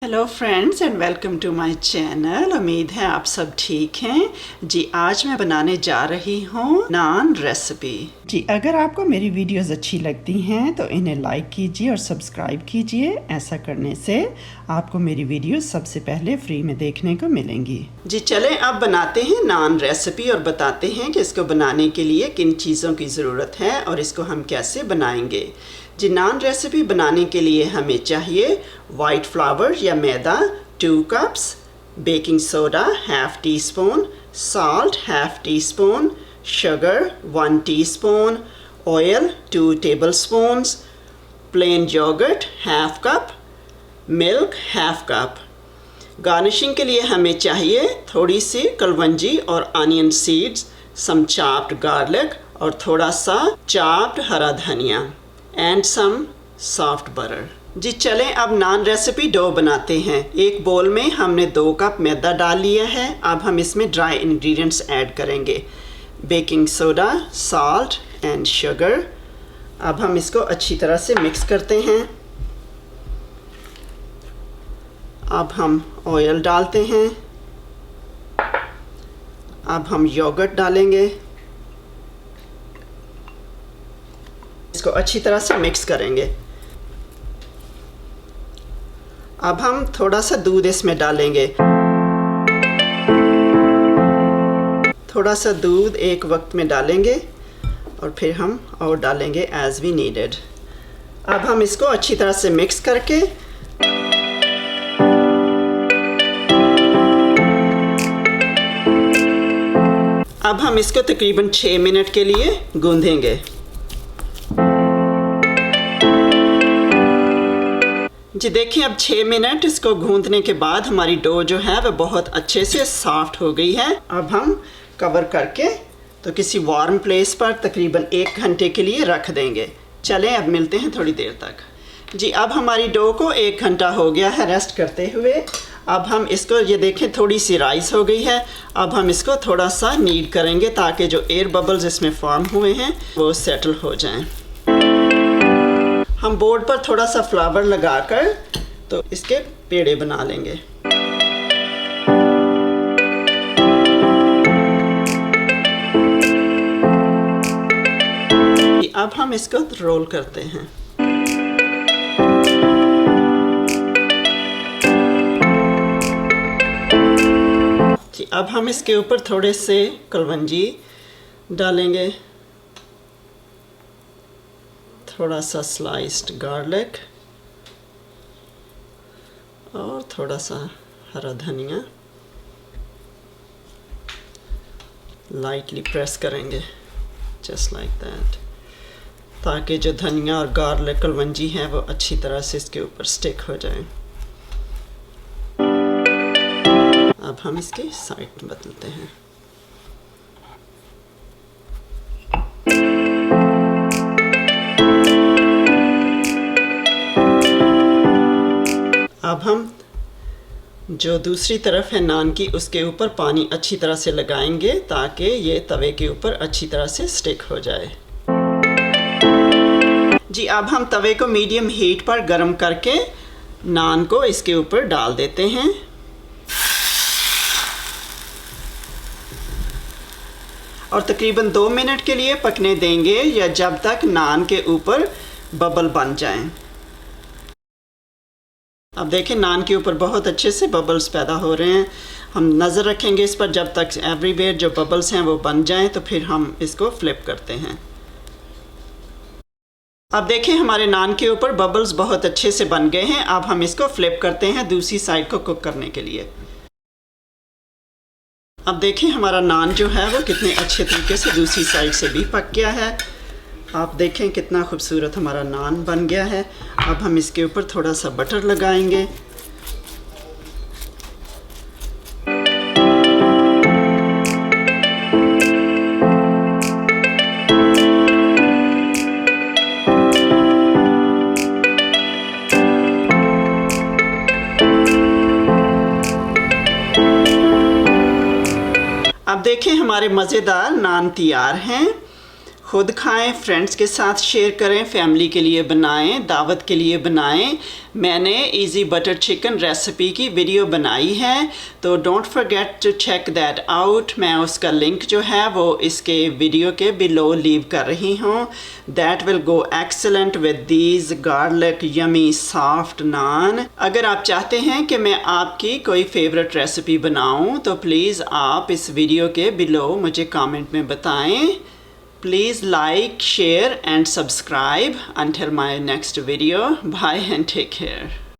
Hello friends and welcome to my channel. उम्मीद है आप सब ठीक हैं जी। आज मैं बनाने जा रही हूँ नान रेसिपी जी। अगर आपको मेरी वीडियोस अच्छी लगती हैं तो इन्हें लाइक कीजिए और सब्सक्राइब कीजिए। ऐसा करने से आपको मेरी वीडियोस सबसे पहले फ्री में देखने को मिलेंगी जी। चलें अब बनाते हैं नान रेसिपी और बताते हैं कि इसको बनाने के लिए किन चीज़ों की ज़रूरत है और इसको हम कैसे बनाएंगे जी। नान रेसिपी बनाने के लिए हमें चाहिए वाइट फ्लावर या मैदा 2 cups, baking soda ½ teaspoon, salt ½ teaspoon, sugar 1 teaspoon, oil 2 tablespoons, plain yogurt ½ cup, milk ½ cup. Garnishing के लिए हमें चाहिए थोड़ी सी कलवंजी और onion seeds, some chopped garlic और थोड़ा सा चॉप्ड हरा धनिया एंड सम सॉफ्ट बटर जी। चलें अब नान रेसिपी डो बनाते हैं। एक बोल में हमने 2 कप मैदा डाल लिया है। अब हम इसमें ड्राई इंग्रेडिएंट्स ऐड करेंगे, baking soda, salt and sugar. अब हम इसको अच्छी तरह से मिक्स करते हैं। अब हम ऑयल डालते हैं। अब हम योगर्ट डालेंगे। इसको अच्छी तरह से मिक्स करेंगे। अब हम थोड़ा सा दूध इसमें डालेंगे। थोड़ा सा दूध एक वक्त में डालेंगे और फिर हम और डालेंगे एज वी नीडेड। अब हम इसको अच्छी तरह से मिक्स करके अब हम इसको तकरीबन 6 मिनट के लिए गूंदेंगे जी। देखिए अब 6 मिनट इसको गूंदने के बाद हमारी डो जो है वह बहुत अच्छे से सॉफ्ट हो गई है। अब हम कवर करके तो किसी वार्म प्लेस पर तकरीबन 1 घंटे के लिए रख देंगे। चलें अब मिलते हैं थोड़ी देर तक जी। अब हमारी डो को 1 घंटा हो गया है रेस्ट करते हुए। अब हम इसको ये देखें थोड़ी सी राइस हो गई है। अब हम इसको थोड़ा सा नीड करेंगे ताकि जो एयर बबल्स इसमें फॉर्म हुए हैं वो सेटल हो जाएं। हम बोर्ड पर थोड़ा सा फ्लावर लगाकर तो इसके पेड़े बना लेंगे। अब हम इसको रोल करते हैं जी। अब हम इसके ऊपर थोड़े से कलवंजी डालेंगे, थोड़ा सा स्लाइस्ड गार्लिक और थोड़ा सा हरा धनिया। लाइटली प्रेस करेंगे जस्ट लाइक दैट ताकि जो धनिया और गार्लिक कलवंजी है वो अच्छी तरह से इसके ऊपर स्टिक हो जाए। अब हम इसकी साइड बदलते हैं। अब हम जो दूसरी तरफ है नान की उसके ऊपर पानी अच्छी तरह से लगाएंगे ताकि ये तवे के ऊपर अच्छी तरह से स्टिक हो जाए जी। अब हम तवे को मीडियम हीट पर गर्म करके नान को इसके ऊपर डाल देते हैं और तकरीबन 2 मिनट के लिए पकने देंगे या जब तक नान के ऊपर बबल बन जाएं। अब देखें नान के ऊपर बहुत अच्छे से बबल्स पैदा हो रहे हैं। हम नज़र रखेंगे इस पर, जब तक एवरीवेयर जो बबल्स हैं वो बन जाएं तो फिर हम इसको फ्लिप करते हैं। अब देखें हमारे नान के ऊपर बबल्स बहुत अच्छे से बन गए हैं। अब हम इसको फ्लिप करते हैं दूसरी साइड को कुक करने के लिए। अब देखें हमारा नान जो है वो कितने अच्छे तरीके से दूसरी साइड से भी पक गया है। आप देखें कितना खूबसूरत हमारा नान बन गया है। अब हम इसके ऊपर थोड़ा सा बटर लगाएंगे। अब देखें हमारे मज़ेदार नान तैयार हैं। खुद खाएं, फ्रेंड्स के साथ शेयर करें, फैमिली के लिए बनाएं, दावत के लिए बनाएं। मैंने इजी बटर चिकन रेसिपी की वीडियो बनाई है, तो don't forget to check that out. मैं उसका लिंक जो है वो इसके वीडियो के बिलो लीव कर रही हूँ। That will go excellent with these garlic yummy soft naan. अगर आप चाहते हैं कि मैं आपकी कोई फेवरेट रेसिपी बनाऊं तो प्लीज़ आप इस वीडियो के बिलो मुझे कमेंट में बताएं। Please like, share and subscribe. Until my next video. Bye and take care.